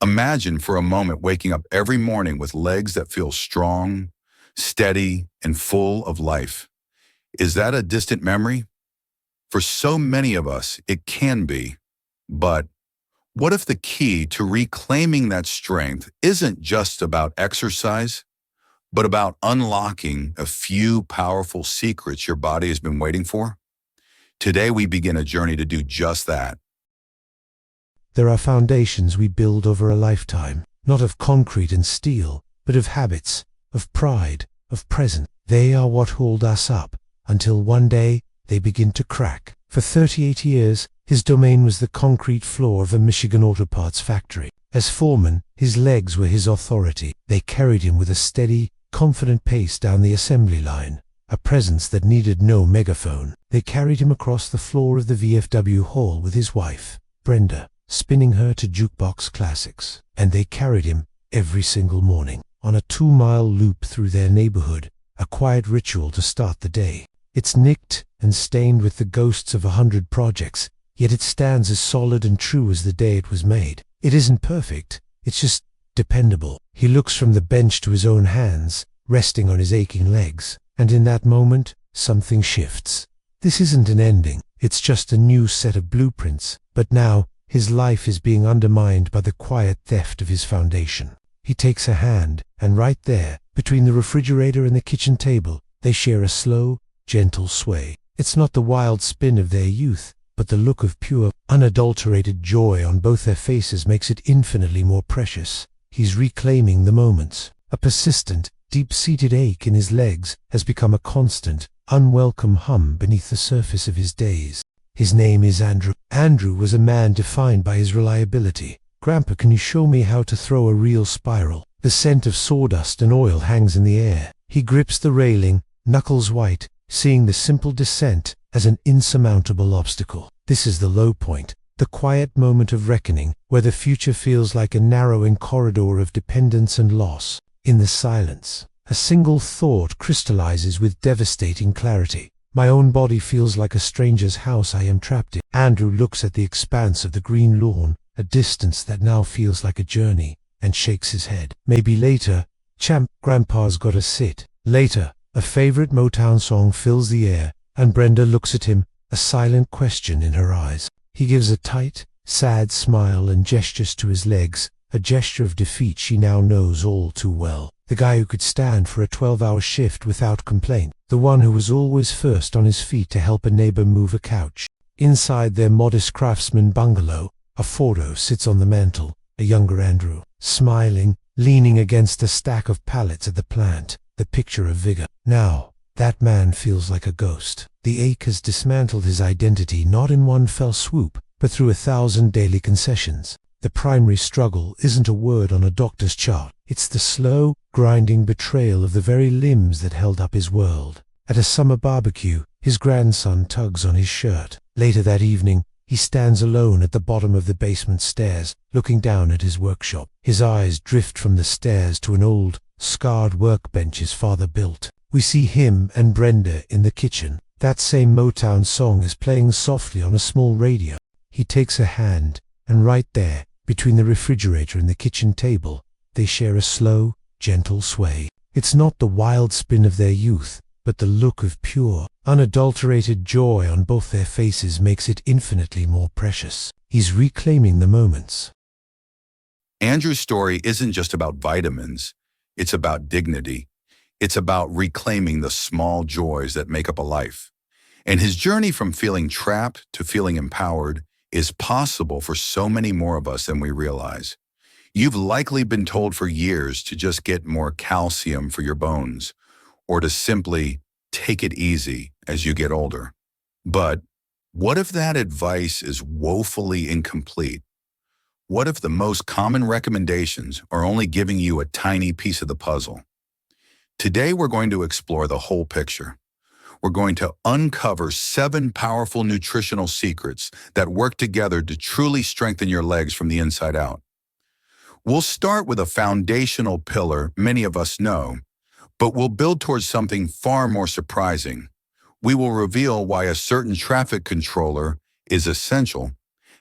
Imagine for a moment waking up every morning with legs that feel strong, steady, and full of life. Is that a distant memory? For so many of us, it can be. But what if the key to reclaiming that strength isn't just about exercise, but about unlocking a few powerful secrets your body has been waiting for? Today, we begin a journey to do just that. There are foundations we build over a lifetime, not of concrete and steel, but of habits, of pride, of presence. They are what hold us up, until one day they begin to crack. For 38 years, his domain was the concrete floor of a Michigan auto parts factory. As foreman, his legs were his authority. They carried him with a steady, confident pace down the assembly line, a presence that needed no megaphone. They carried him across the floor of the VFW hall with his wife, Brenda, spinning her to jukebox classics. And they carried him every single morning, on a 2-mile loop through their neighborhood, a quiet ritual to start the day. It's nicked and stained with the ghosts of 100 projects, yet it stands as solid and true as the day it was made. It isn't perfect, it's just dependable. He looks from the bench to his own hands, resting on his aching legs, and in that moment, something shifts. This isn't an ending, it's just a new set of blueprints, but now, his life is being undermined by the quiet theft of his foundation. He takes a hand, and right there, between the refrigerator and the kitchen table, they share a slow, gentle sway. It's not the wild spin of their youth, but the look of pure, unadulterated joy on both their faces makes it infinitely more precious. He's reclaiming the moments. A persistent, deep-seated ache in his legs has become a constant, unwelcome hum beneath the surface of his days. His name is Andrew. Andrew was a man defined by his reliability. "Grandpa, can you show me how to throw a real spiral?" The scent of sawdust and oil hangs in the air. He grips the railing, knuckles white, seeing the simple descent as an insurmountable obstacle. This is the low point, the quiet moment of reckoning, where the future feels like a narrowing corridor of dependence and loss. In the silence, a single thought crystallizes with devastating clarity. My own body feels like a stranger's house I am trapped in. Andrew looks at the expanse of the green lawn, a distance that now feels like a journey, and shakes his head. Maybe later, champ, Grandpa's gotta sit. Later, a favorite Motown song fills the air, and Brenda looks at him, a silent question in her eyes. He gives a tight, sad smile and gestures to his legs, a gesture of defeat she now knows all too well. The guy who could stand for a 12-hour shift without complaint. The one who was always first on his feet to help a neighbor move a couch. Inside their modest craftsman bungalow, a photo sits on the mantel, a younger Andrew, smiling, leaning against a stack of pallets at the plant, the picture of vigor. Now, that man feels like a ghost. The ache has dismantled his identity not in one fell swoop, but through 1,000 daily concessions. The primary struggle isn't a word on a doctor's chart. It's the slow, grinding betrayal of the very limbs that held up his world. At a summer barbecue, his grandson tugs on his shirt. Later that evening, he stands alone at the bottom of the basement stairs, looking down at his workshop. His eyes drift from the stairs to an old, scarred workbench his father built. We see him and Brenda in the kitchen. That same Motown song is playing softly on a small radio. He takes a hand, and right there, between the refrigerator and the kitchen table, they share a slow, gentle sway. It's not the wild spin of their youth, but the look of pure, unadulterated joy on both their faces makes it infinitely more precious. He's reclaiming the moments. Andrew's story isn't just about vitamins. It's about dignity. It's about reclaiming the small joys that make up a life. And his journey from feeling trapped to feeling empowered is possible for so many more of us than we realize. You've likely been told for years to just get more calcium for your bones, or to simply take it easy as you get older. But what if that advice is woefully incomplete? What if the most common recommendations are only giving you a tiny piece of the puzzle? Today, we're going to explore the whole picture. We're going to uncover 7 powerful nutritional secrets that work together to truly strengthen your legs from the inside out. We'll start with a foundational pillar many of us know, but we'll build towards something far more surprising. We will reveal why a certain traffic controller is essential,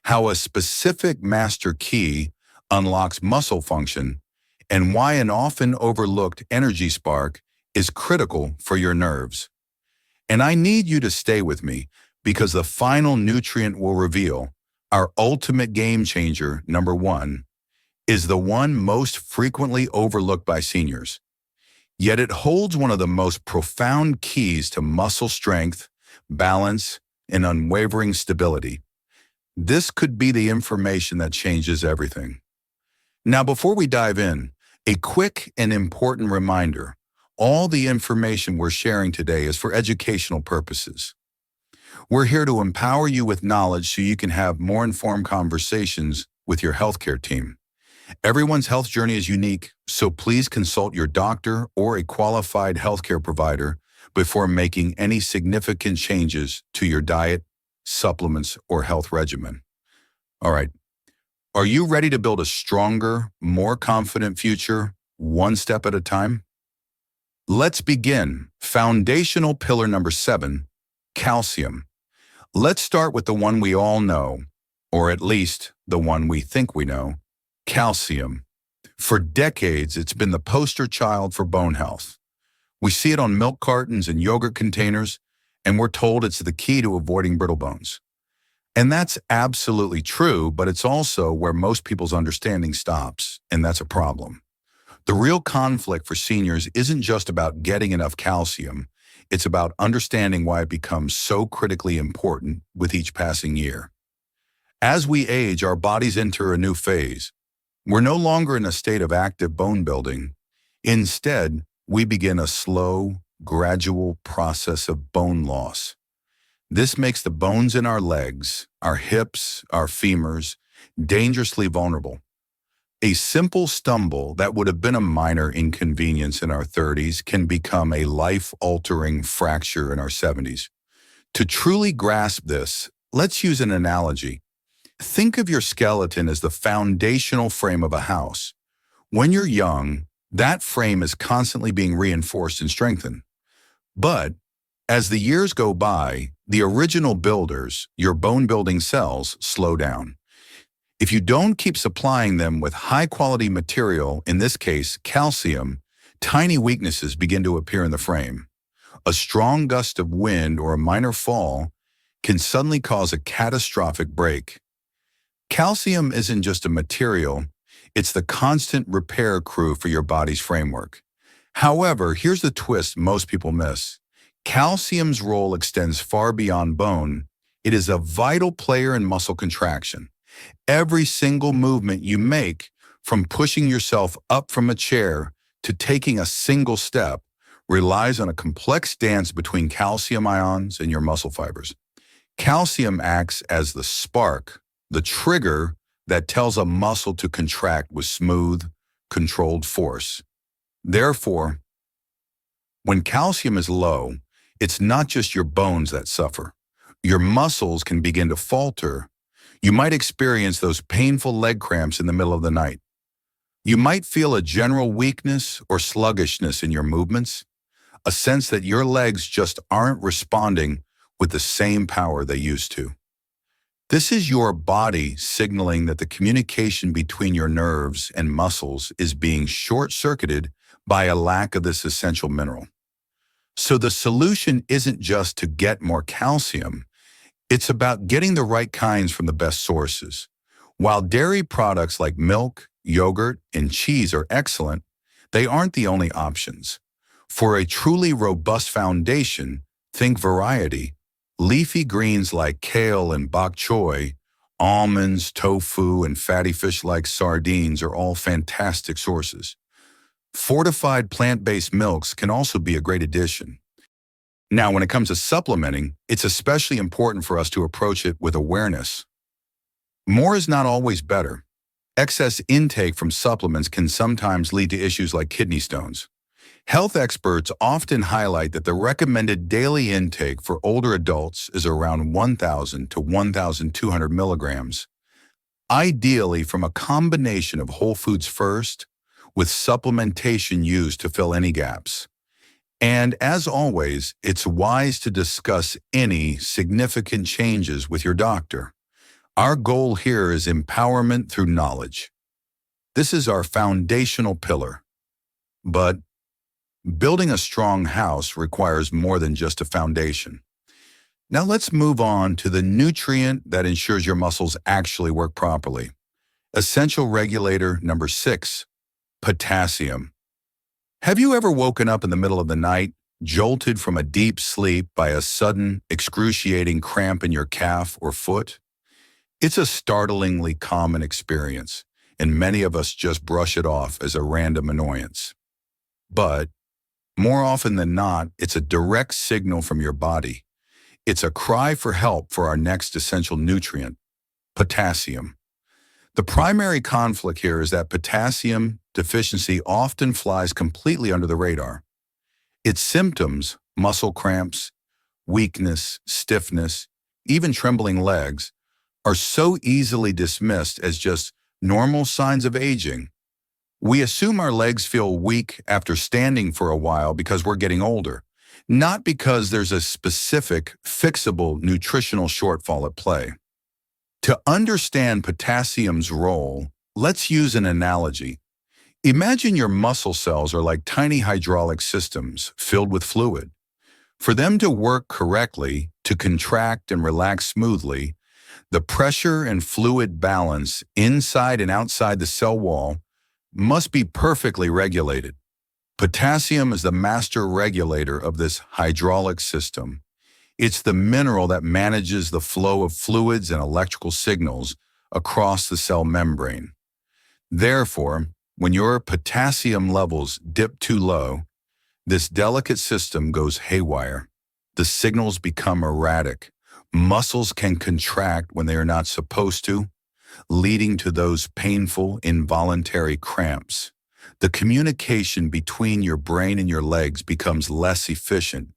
how a specific master key unlocks muscle function, and why an often overlooked energy spark is critical for your nerves. And I need you to stay with me because the final nutrient will reveal our ultimate game changer, number one, is the one most frequently overlooked by seniors. Yet it holds one of the most profound keys to muscle strength, balance, and unwavering stability. This could be the information that changes everything. Now, before we dive in, a quick and important reminder. All the information we're sharing today is for educational purposes. We're here to empower you with knowledge so you can have more informed conversations with your healthcare team. Everyone's health journey is unique, so please consult your doctor or a qualified healthcare provider before making any significant changes to your diet, supplements, or health regimen. All right, are you ready to build a stronger, more confident future, one step at a time? Let's begin. Foundational pillar number 7, calcium. Let's start with the one we all know, or at least the one we think we know, calcium. For decades, it's been the poster child for bone health. We see it on milk cartons and yogurt containers, and we're told it's the key to avoiding brittle bones. And that's absolutely true, but it's also where most people's understanding stops, and that's a problem. The real conflict for seniors isn't just about getting enough calcium, it's about understanding why it becomes so critically important with each passing year. As we age, our bodies enter a new phase. We're no longer in a state of active bone building. Instead, we begin a slow, gradual process of bone loss. This makes the bones in our legs, our hips, our femurs, dangerously vulnerable. A simple stumble that would have been a minor inconvenience in our 30s can become a life-altering fracture in our 70s. To truly grasp this, let's use an analogy. Think of your skeleton as the foundational frame of a house. When you're young, that frame is constantly being reinforced and strengthened. But as the years go by, the original builders, your bone-building cells, slow down. If you don't keep supplying them with high-quality material, in this case, calcium, tiny weaknesses begin to appear in the frame. A strong gust of wind or a minor fall can suddenly cause a catastrophic break. Calcium isn't just a material, it's the constant repair crew for your body's framework. However, here's the twist most people miss. Calcium's role extends far beyond bone. It is a vital player in muscle contraction. Every single movement you make, from pushing yourself up from a chair to taking a single step, relies on a complex dance between calcium ions and your muscle fibers. Calcium acts as the spark, the trigger that tells a muscle to contract with smooth, controlled force. Therefore, when calcium is low, it's not just your bones that suffer. Your muscles can begin to falter. You might experience those painful leg cramps in the middle of the night. You might feel a general weakness or sluggishness in your movements, a sense that your legs just aren't responding with the same power they used to. This is your body signaling that the communication between your nerves and muscles is being short-circuited by a lack of this essential mineral. So the solution isn't just to get more calcium, it's about getting the right kinds from the best sources. While dairy products like milk, yogurt, and cheese are excellent, they aren't the only options. For a truly robust foundation, think variety. Leafy greens like kale and bok choy, almonds, tofu, and fatty fish like sardines are all fantastic sources. Fortified plant-based milks can also be a great addition. Now, when it comes to supplementing, it's especially important for us to approach it with awareness. More is not always better. Excess intake from supplements can sometimes lead to issues like kidney stones. Health experts often highlight that the recommended daily intake for older adults is around 1,000 to 1,200 milligrams, ideally from a combination of whole foods first, with supplementation used to fill any gaps. And as always, it's wise to discuss any significant changes with your doctor. Our goal here is empowerment through knowledge. This is our foundational pillar. But building a strong house requires more than just a foundation. Now let's move on to the nutrient that ensures your muscles actually work properly. Essential regulator number 6, potassium. Have you ever woken up in the middle of the night, jolted from a deep sleep by a sudden, excruciating cramp in your calf or foot? It's a startlingly common experience, and many of us just brush it off as a random annoyance. But more often than not, it's a direct signal from your body. It's a cry for help for our next essential nutrient, potassium. The primary conflict here is that potassium deficiency often flies completely under the radar. Its symptoms, muscle cramps, weakness, stiffness, even trembling legs, are so easily dismissed as just normal signs of aging. We assume our legs feel weak after standing for a while because we're getting older, not because there's a specific, fixable nutritional shortfall at play. To understand potassium's role, let's use an analogy. Imagine your muscle cells are like tiny hydraulic systems filled with fluid. For them to work correctly, to contract and relax smoothly, the pressure and fluid balance inside and outside the cell wall must be perfectly regulated. Potassium is the master regulator of this hydraulic system. It's the mineral that manages the flow of fluids and electrical signals across the cell membrane. Therefore, when your potassium levels dip too low, this delicate system goes haywire. The signals become erratic. Muscles can contract when they are not supposed to, leading to those painful, involuntary cramps. The communication between your brain and your legs becomes less efficient,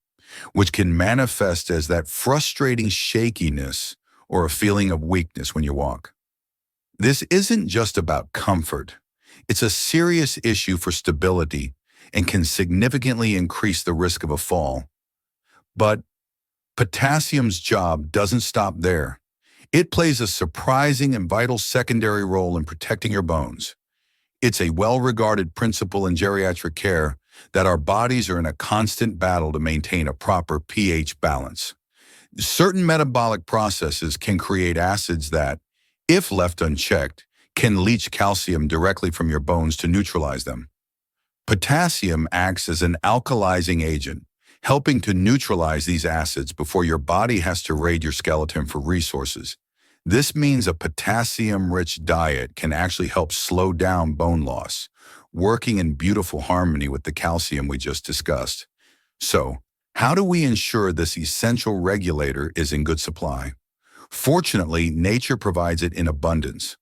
which can manifest as that frustrating shakiness or a feeling of weakness when you walk. This isn't just about comfort. It's a serious issue for stability and can significantly increase the risk of a fall. But potassium's job doesn't stop there. It plays a surprising and vital secondary role in protecting your bones. It's a well-regarded principle in geriatric care that our bodies are in a constant battle to maintain a proper pH balance. Certain metabolic processes can create acids that, if left unchecked, can leach calcium directly from your bones to neutralize them. Potassium acts as an alkalizing agent, helping to neutralize these acids before your body has to raid your skeleton for resources. This means a potassium-rich diet can actually help slow down bone loss, working in beautiful harmony with the calcium we just discussed. So, how do we ensure this essential regulator is in good supply? Fortunately, nature provides it in abundance.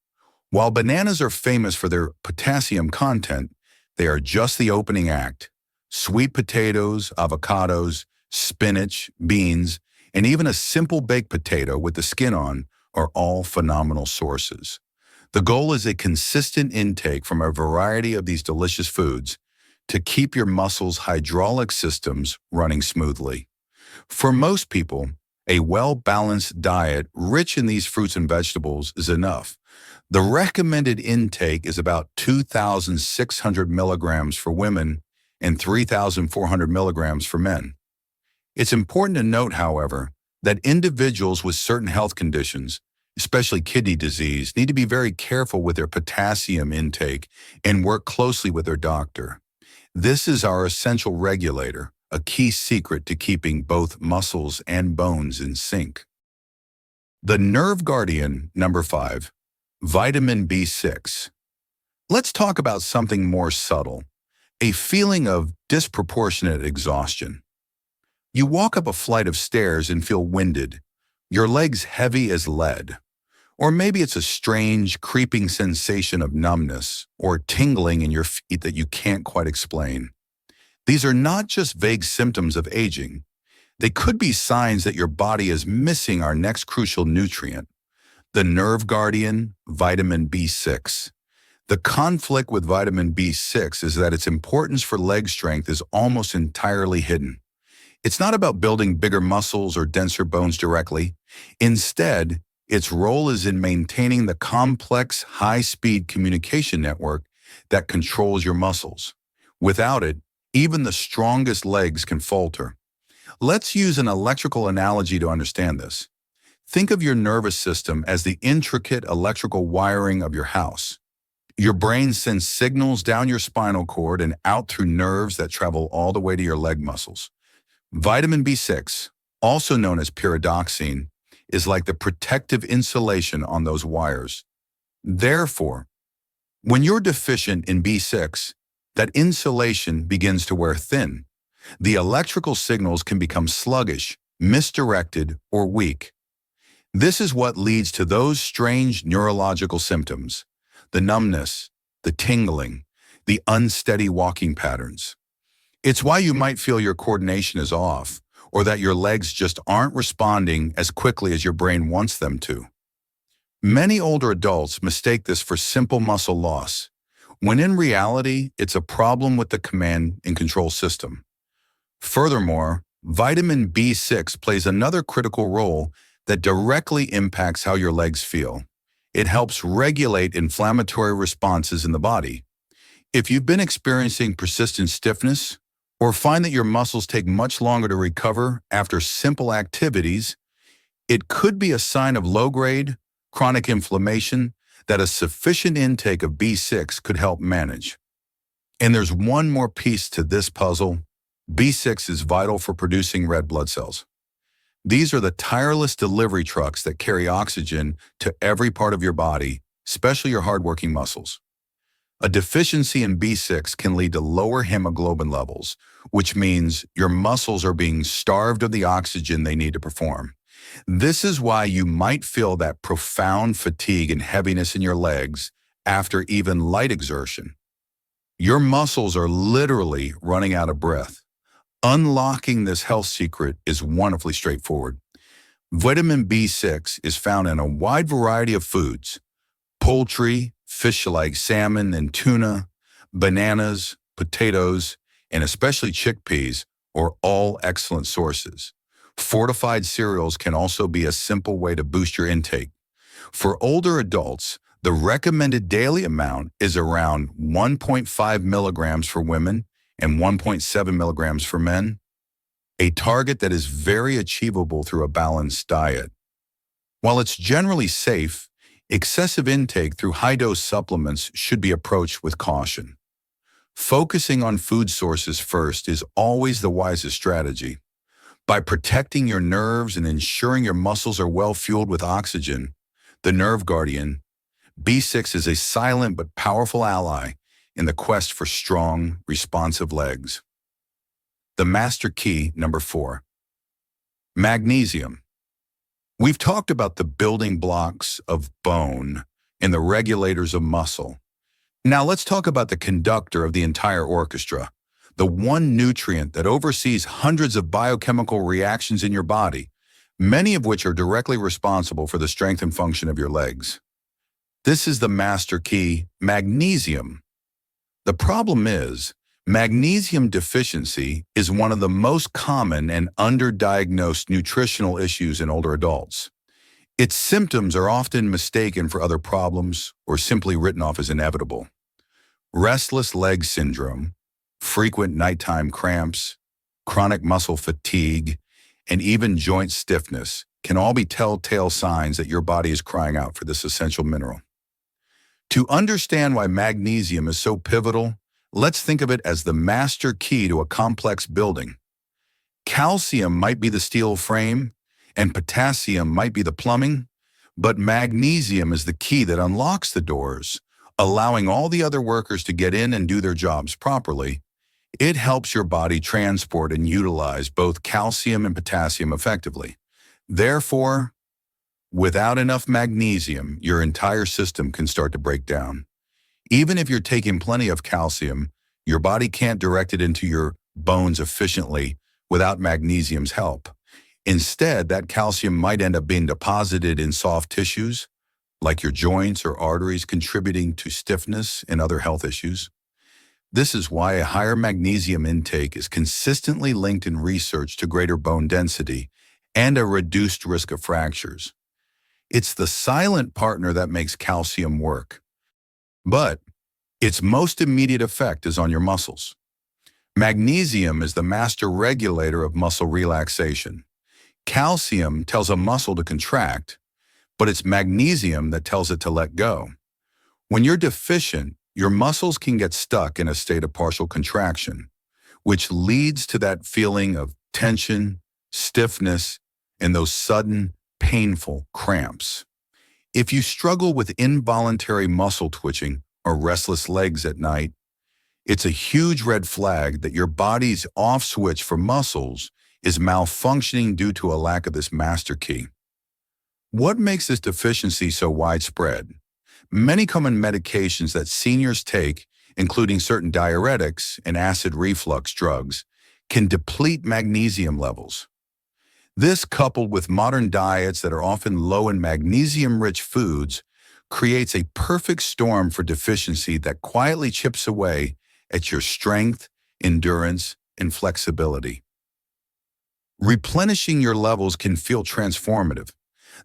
While bananas are famous for their potassium content, they are just the opening act. Sweet potatoes, avocados, spinach, beans, and even a simple baked potato with the skin on are all phenomenal sources. The goal is a consistent intake from a variety of these delicious foods to keep your muscles' hydraulic systems running smoothly. For most people, a well-balanced diet rich in these fruits and vegetables is enough. The recommended intake is about 2,600 milligrams for women and 3,400 milligrams for men. It's important to note, however, that individuals with certain health conditions, especially kidney disease, need to be very careful with their potassium intake and work closely with their doctor. This is our essential regulator, a key secret to keeping both muscles and bones in sync. The nerve guardian, number 5, vitamin B6. Let's talk about something more subtle, a feeling of disproportionate exhaustion. You walk up a flight of stairs and feel winded, your legs heavy as lead. Or maybe it's a strange, creeping sensation of numbness or tingling in your feet that you can't quite explain. These are not just vague symptoms of aging. They could be signs that your body is missing our next crucial nutrient, the nerve guardian, vitamin B6. The conflict with vitamin B6 is that its importance for leg strength is almost entirely hidden. It's not about building bigger muscles or denser bones directly. Instead, its role is in maintaining the complex, high-speed communication network that controls your muscles. Without it, even the strongest legs can falter. Let's use an electrical analogy to understand this. Think of your nervous system as the intricate electrical wiring of your house. Your brain sends signals down your spinal cord and out through nerves that travel all the way to your leg muscles. Vitamin B6, also known as pyridoxine, is like the protective insulation on those wires. Therefore, when you're deficient in B6, that insulation begins to wear thin. The electrical signals can become sluggish, misdirected, or weak. This is what leads to those strange neurological symptoms: the numbness, the tingling, the unsteady walking patterns. It's why you might feel your coordination is off, or that your legs just aren't responding as quickly as your brain wants them to. Many older adults mistake this for simple muscle loss, when in reality, it's a problem with the command and control system. Furthermore, vitamin B6 plays another critical role that directly impacts how your legs feel. It helps regulate inflammatory responses in the body. If you've been experiencing persistent stiffness, or find that your muscles take much longer to recover after simple activities, it could be a sign of low-grade, chronic inflammation that a sufficient intake of B6 could help manage. And there's one more piece to this puzzle. B6 is vital for producing red blood cells. These are the tireless delivery trucks that carry oxygen to every part of your body, especially your hardworking muscles. A deficiency in B6 can lead to lower hemoglobin levels, which means your muscles are being starved of the oxygen they need to perform. This is why you might feel that profound fatigue and heaviness in your legs after even light exertion. Your muscles are literally running out of breath. Unlocking this health secret is wonderfully straightforward. Vitamin B6 is found in a wide variety of foods: poultry, fish like salmon and tuna, bananas, potatoes, and especially chickpeas are all excellent sources. Fortified cereals can also be a simple way to boost your intake. For older adults, the recommended daily amount is around 1.5 milligrams for women and 1.7 milligrams for men, a target that is very achievable through a balanced diet. While it's generally safe, excessive intake through high-dose supplements should be approached with caution. Focusing on food sources first is always the wisest strategy. By protecting your nerves and ensuring your muscles are well fueled with oxygen, the nerve guardian, B6 is a silent but powerful ally in the quest for strong, responsive legs. The master key, number 4. Magnesium. We've talked about the building blocks of bone and the regulators of muscle. Now let's talk about the conductor of the entire orchestra, the one nutrient that oversees hundreds of biochemical reactions in your body, many of which are directly responsible for the strength and function of your legs. This is the master key, magnesium. The problem is, magnesium deficiency is one of the most common and underdiagnosed nutritional issues in older adults. Its symptoms are often mistaken for other problems or simply written off as inevitable. Restless leg syndrome, frequent nighttime cramps, chronic muscle fatigue, and even joint stiffness can all be telltale signs that your body is crying out for this essential mineral. To understand why magnesium is so pivotal, let's think of it as the master key to a complex building. Calcium might be the steel frame, and potassium might be the plumbing, but magnesium is the key that unlocks the doors, allowing all the other workers to get in and do their jobs properly. It helps your body transport and utilize both calcium and potassium effectively. Therefore, without enough magnesium, your entire system can start to break down. Even if you're taking plenty of calcium, your body can't direct it into your bones efficiently without magnesium's help. Instead, that calcium might end up being deposited in soft tissues, like your joints or arteries, contributing to stiffness and other health issues. This is why a higher magnesium intake is consistently linked in research to greater bone density and a reduced risk of fractures. It's the silent partner that makes calcium work. But Its most immediate effect is on your muscles. Magnesium is the master regulator of muscle relaxation. Calcium tells a muscle to contract, but it's magnesium that tells it to let go. When you're deficient, your muscles can get stuck in a state of partial contraction, which leads to that feeling of tension, stiffness, and those sudden, painful cramps. If you struggle with involuntary muscle twitching or restless legs at night, it's a huge red flag that your body's off switch for muscles is malfunctioning due to a lack of this master key. What makes this deficiency so widespread? Many common medications that seniors take, including certain diuretics and acid reflux drugs, can deplete magnesium levels. This, coupled with modern diets that are often low in magnesium-rich foods, creates a perfect storm for deficiency that quietly chips away at your strength, endurance, and flexibility. Replenishing your levels can feel transformative.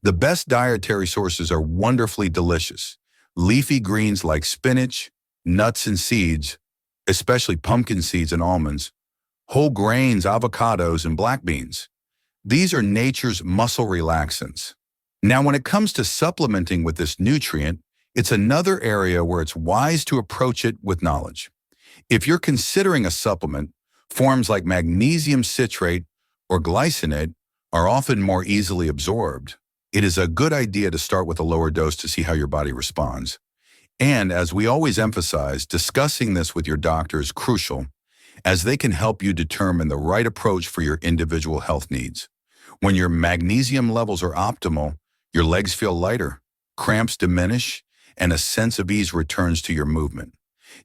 The best dietary sources are wonderfully delicious. Leafy greens like spinach, nuts and seeds, especially pumpkin seeds and almonds, whole grains, avocados, and black beans. These are nature's muscle relaxants. Now, when it comes to supplementing with this nutrient, it's another area where it's wise to approach it with knowledge. If you're considering a supplement, forms like magnesium citrate or glycinate are often more easily absorbed. It is a good idea to start with a lower dose to see how your body responds. And as we always emphasize, discussing this with your doctor is crucial, as they can help you determine the right approach for your individual health needs. When your magnesium levels are optimal, your legs feel lighter, cramps diminish, and a sense of ease returns to your movement.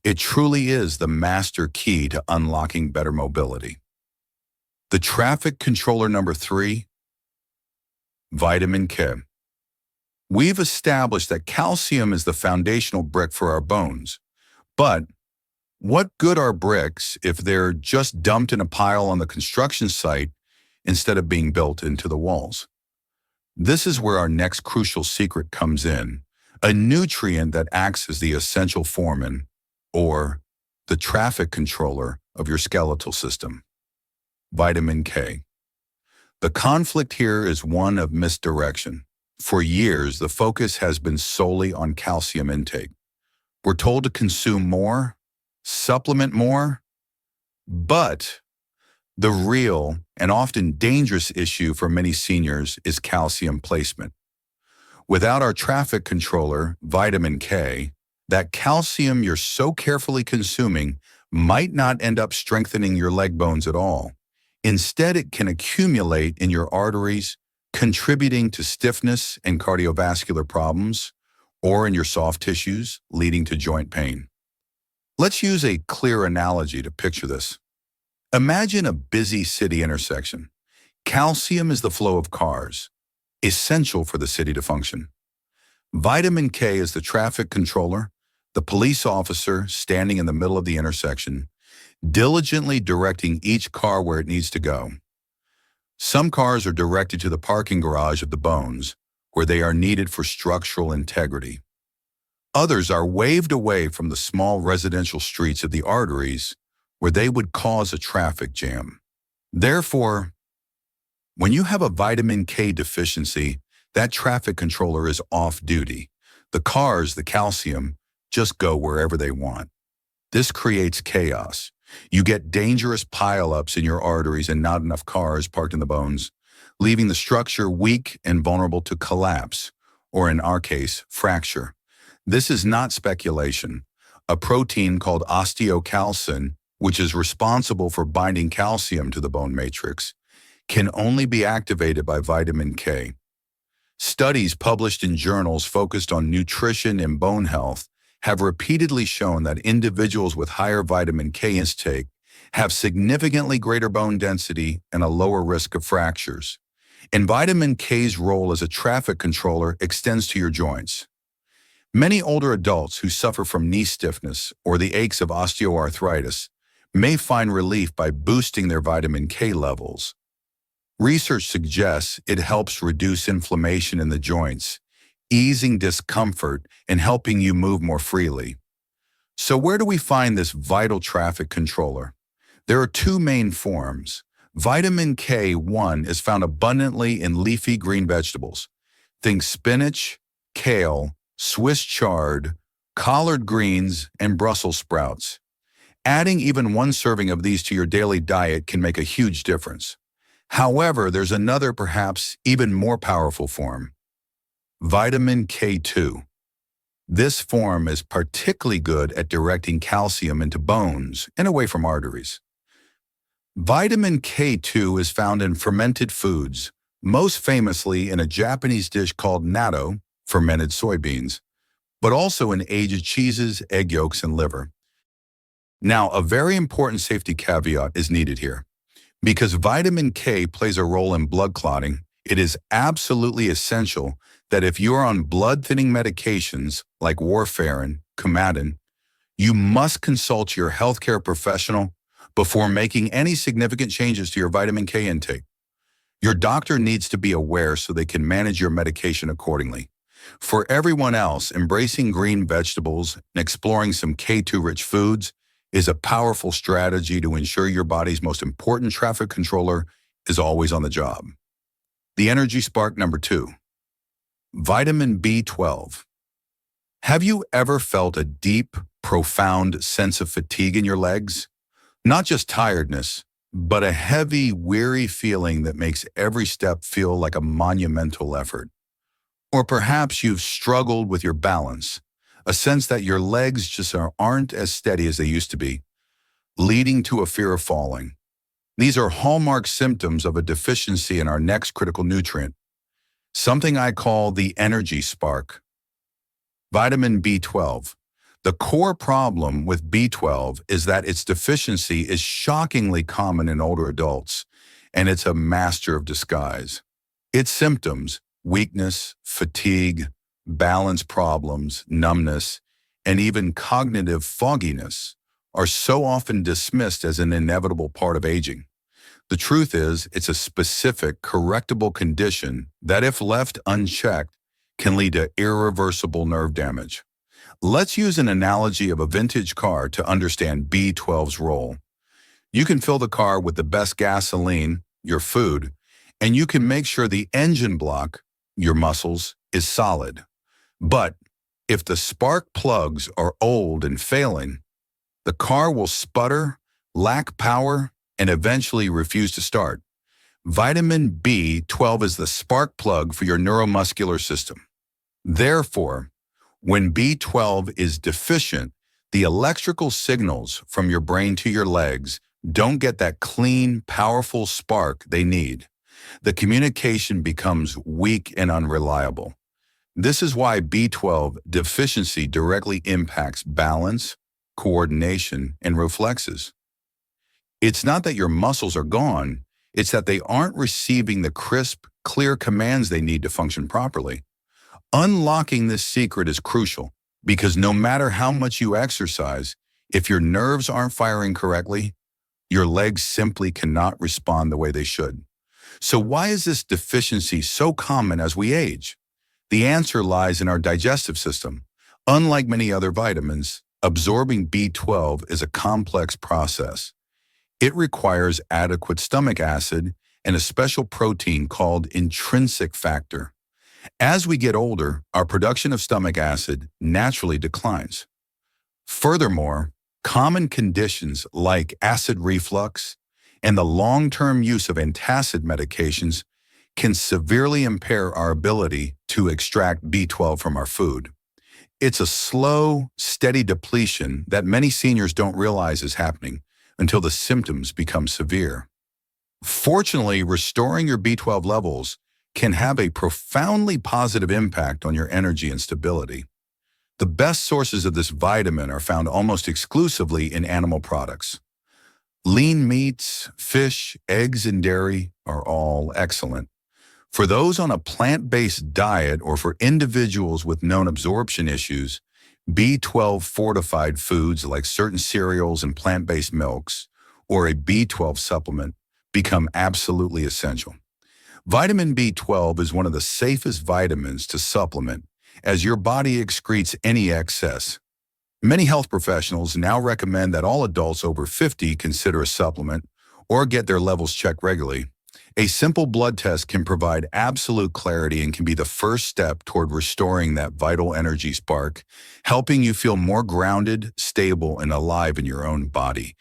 It truly is the master key to unlocking better mobility. The traffic controller number 3, vitamin K. We've established that calcium is the foundational brick for our bones. But what good are bricks if they're just dumped in a pile on the construction site instead of being built into the walls? This is where our next crucial secret comes in, a nutrient that acts as the essential foreman, or the traffic controller of your skeletal system, vitamin K. The conflict here is one of misdirection. For years, the focus has been solely on calcium intake. We're told to consume more, supplement more, but the real and often dangerous issue for many seniors is calcium placement. Without our traffic controller, vitamin K, that calcium you're so carefully consuming might not end up strengthening your leg bones at all. Instead, it can accumulate in your arteries, contributing to stiffness and cardiovascular problems, or in your soft tissues, leading to joint pain. Let's use a clear analogy to picture this. Imagine a busy city intersection. Calcium is the flow of cars, essential for the city to function. Vitamin K is the traffic controller, the police officer standing in the middle of the intersection, diligently directing each car where it needs to go. Some cars are directed to the parking garage of the bones, where they are needed for structural integrity. Others are waved away from the small residential streets of the arteries, where they would cause a traffic jam. Therefore, when you have a vitamin K deficiency, that traffic controller is off duty. The cars, the calcium, just go wherever they want. This creates chaos. You get dangerous pileups in your arteries and not enough cars parked in the bones, leaving the structure weak and vulnerable to collapse, or in our case, fracture. This is not speculation. A protein called osteocalcin, which is responsible for binding calcium to the bone matrix, can only be activated by vitamin K. Studies published in journals focused on nutrition and bone health have repeatedly shown that individuals with higher vitamin K intake have significantly greater bone density and a lower risk of fractures. And vitamin K's role as a traffic controller extends to your joints. Many older adults who suffer from knee stiffness or the aches of osteoarthritis may find relief by boosting their vitamin K levels. Research suggests it helps reduce inflammation in the joints, easing discomfort and helping you move more freely. So where do we find this vital traffic controller? There are two main forms. Vitamin K1 is found abundantly in leafy green vegetables. Think spinach, kale, Swiss chard, collard greens, and Brussels sprouts. Adding even one serving of these to your daily diet can make a huge difference. However, there's another, perhaps even more powerful form, vitamin K2. This form is particularly good at directing calcium into bones and away from arteries. Vitamin K2 is found in fermented foods, most famously in a Japanese dish called natto, fermented soybeans, but also in aged cheeses, egg yolks, and liver. Now, a very important safety caveat is needed here. Because vitamin K plays a role in blood clotting, it is absolutely essential that if you are on blood-thinning medications like warfarin, Coumadin, you must consult your healthcare professional before making any significant changes to your vitamin K intake. Your doctor needs to be aware so they can manage your medication accordingly. For everyone else, embracing green vegetables and exploring some K2-rich foods is a powerful strategy to ensure your body's most important traffic controller is always on the job. The energy spark number 2, vitamin B12. Have you ever felt a deep, profound sense of fatigue in your legs? Not just tiredness, but a heavy, weary feeling that makes every step feel like a monumental effort. Or perhaps you've struggled with your balance, a sense that your legs just aren't as steady as they used to be, leading to a fear of falling. These are hallmark symptoms of a deficiency in our next critical nutrient, something I call the energy spark. Vitamin B12. The core problem with B12 is that its deficiency is shockingly common in older adults, and it's a master of disguise. Its symptoms, weakness, fatigue, balance problems, numbness, and even cognitive fogginess, are so often dismissed as an inevitable part of aging. The truth is, it's a specific, correctable condition that, if left unchecked, can lead to irreversible nerve damage. Let's use an analogy of a vintage car to understand B12's role. You can fill the car with the best gasoline, your food, and you can make sure the engine block, your muscles, is solid. But if the spark plugs are old and failing, the car will sputter, lack power, and eventually refuse to start. Vitamin B12 is the spark plug for your neuromuscular system. Therefore, when B12 is deficient, the electrical signals from your brain to your legs don't get that clean, powerful spark they need. The communication becomes weak and unreliable. This is why B12 deficiency directly impacts balance, coordination, and reflexes. It's not that your muscles are gone, it's that they aren't receiving the crisp, clear commands they need to function properly. Unlocking this secret is crucial because no matter how much you exercise, if your nerves aren't firing correctly, your legs simply cannot respond the way they should. So why is this deficiency so common as we age? The answer lies in our digestive system. Unlike many other vitamins, absorbing B12 is a complex process. It requires adequate stomach acid and a special protein called intrinsic factor. As we get older, our production of stomach acid naturally declines. Furthermore, common conditions like acid reflux and the long-term use of antacid medications can severely impair our ability to extract B12 from our food. It's a slow, steady depletion that many seniors don't realize is happening until the symptoms become severe. Fortunately, restoring your B12 levels can have a profoundly positive impact on your energy and stability. The best sources of this vitamin are found almost exclusively in animal products. Lean meats, fish, eggs, and dairy are all excellent. For those on a plant-based diet or for individuals with known absorption issues, B12 fortified foods like certain cereals and plant-based milks or a B12 supplement become absolutely essential. Vitamin B12 is one of the safest vitamins to supplement as your body excretes any excess. Many health professionals now recommend that all adults over 50 consider a supplement or get their levels checked regularly. A simple blood test can provide absolute clarity and can be the first step toward restoring that vital energy spark, helping you feel more grounded, stable, and alive in your own body.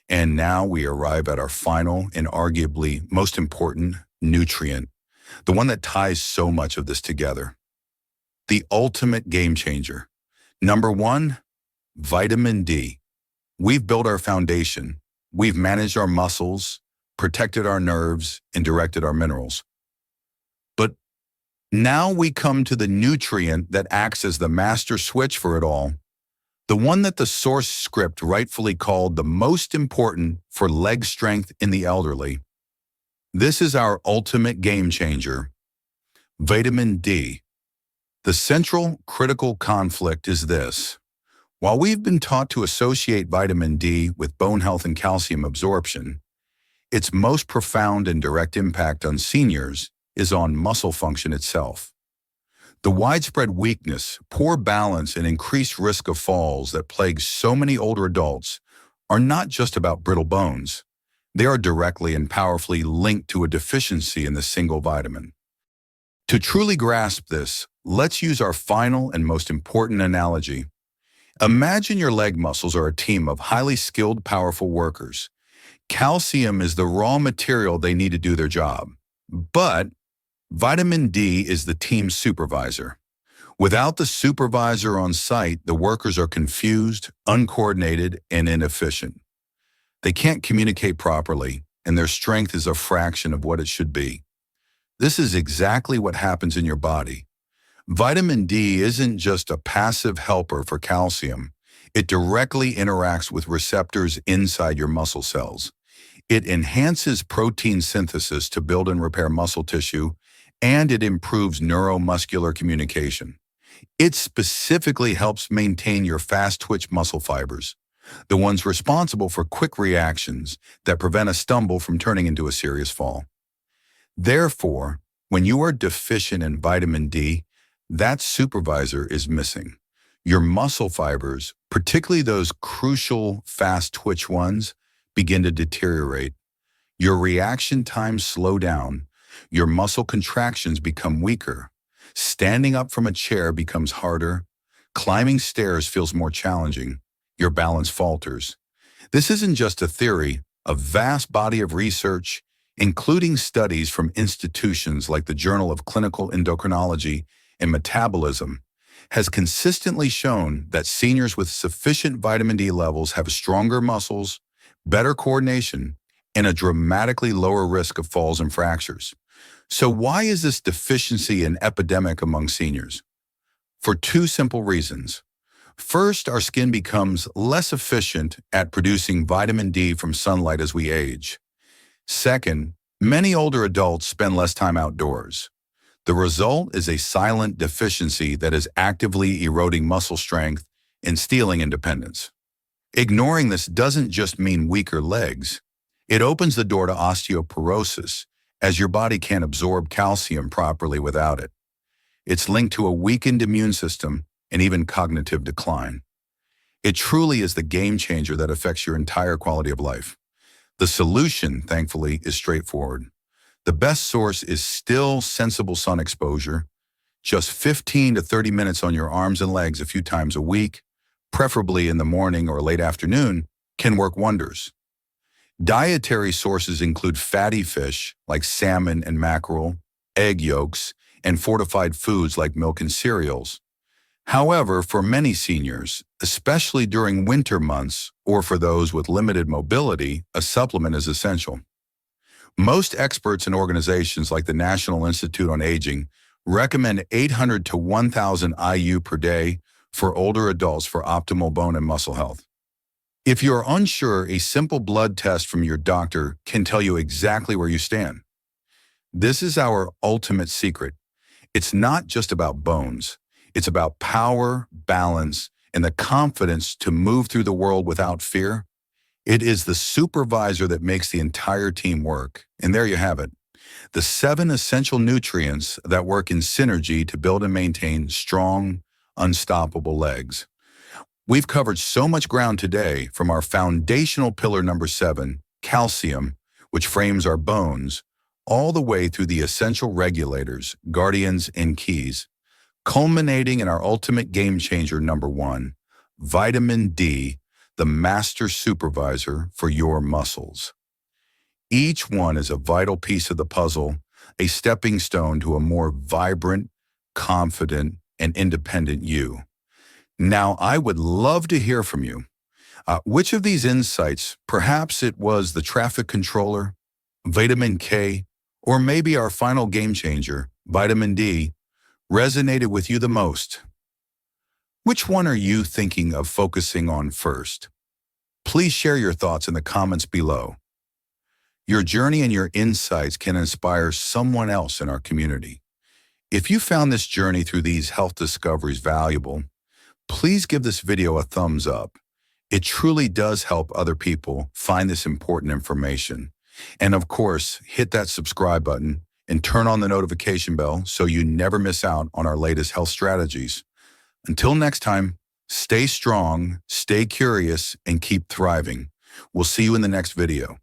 And now we arrive at our final and arguably most important nutrient, the one that ties so much of this together. The ultimate game changer. Number one, vitamin D. We've built our foundation. We've managed our muscles, protected our nerves, and directed our minerals. But now we come to the nutrient that acts as the master switch for it all, the one that the source script rightfully called the most important for leg strength in the elderly. This is our ultimate game changer, vitamin D. The central critical conflict is this. While we've been taught to associate vitamin D with bone health and calcium absorption, its most profound and direct impact on seniors is on muscle function itself. The widespread weakness, poor balance, and increased risk of falls that plague so many older adults are not just about brittle bones. They are directly and powerfully linked to a deficiency in the single vitamin. To truly grasp this, let's use our final and most important analogy. Imagine your leg muscles are a team of highly skilled, powerful workers. Calcium is the raw material they need to do their job. But vitamin D is the team's supervisor. Without the supervisor on site, the workers are confused, uncoordinated, and inefficient. They can't communicate properly, and their strength is a fraction of what it should be. This is exactly what happens in your body. Vitamin D isn't just a passive helper for calcium. It directly interacts with receptors inside your muscle cells. It enhances protein synthesis to build and repair muscle tissue, and it improves neuromuscular communication. It specifically helps maintain your fast-twitch muscle fibers, the ones responsible for quick reactions that prevent a stumble from turning into a serious fall. Therefore, when you are deficient in vitamin D, that supervisor is missing. Your muscle fibers, particularly those crucial fast-twitch ones, begin to deteriorate. Your reaction times slow down. Your muscle contractions become weaker. Standing up from a chair becomes harder. Climbing stairs feels more challenging. Your balance falters. This isn't just a theory. A vast body of research, including studies from institutions like the Journal of Clinical Endocrinology and Metabolism, has consistently shown that seniors with sufficient vitamin D levels have stronger muscles, better coordination, and a dramatically lower risk of falls and fractures. So why is this deficiency an epidemic among seniors? For two simple reasons. First, our skin becomes less efficient at producing vitamin D from sunlight as we age. Second, many older adults spend less time outdoors. The result is a silent deficiency that is actively eroding muscle strength and stealing independence. Ignoring this doesn't just mean weaker legs. It opens the door to osteoporosis, as your body can't absorb calcium properly without it. It's linked to a weakened immune system and even cognitive decline. It truly is the game changer that affects your entire quality of life. The solution, thankfully, is straightforward. The best source is still sensible sun exposure. Just 15 to 30 minutes on your arms and legs a few times a week, preferably in the morning or late afternoon, can work wonders. Dietary sources include fatty fish like salmon and mackerel, egg yolks, and fortified foods like milk and cereals. However, for many seniors, especially during winter months or for those with limited mobility, a supplement is essential. Most experts and organizations like the National Institute on Aging recommend 800 to 1,000 IU per day for older adults for optimal bone and muscle health. If you are unsure, a simple blood test from your doctor can tell you exactly where you stand. This is our ultimate secret. It's not just about bones. It's about power, balance, and the confidence to move through the world without fear. It is the supervisor that makes the entire team work. And there you have it. The 7 essential nutrients that work in synergy to build and maintain strong, unstoppable legs. We've covered so much ground today, from our foundational pillar number 7, calcium, which frames our bones, all the way through the essential regulators, guardians, and keys, culminating in our ultimate game changer number 1, vitamin D, the master supervisor for your muscles. Each one is a vital piece of the puzzle, a stepping stone to a more vibrant, confident, and independent you. Now, I would love to hear from you. Which of these insights, perhaps it was the traffic controller, vitamin K, or maybe our final game changer, vitamin D, resonated with you the most? Which one are you thinking of focusing on first? Please share your thoughts in the comments below. Your journey and your insights can inspire someone else in our community. If you found this journey through these health discoveries valuable, please give this video a thumbs up. It truly does help other people find this important information. And of course, hit that subscribe button and turn on the notification bell so you never miss out on our latest health strategies. Until next time, stay strong, stay curious, and keep thriving. We'll see you in the next video.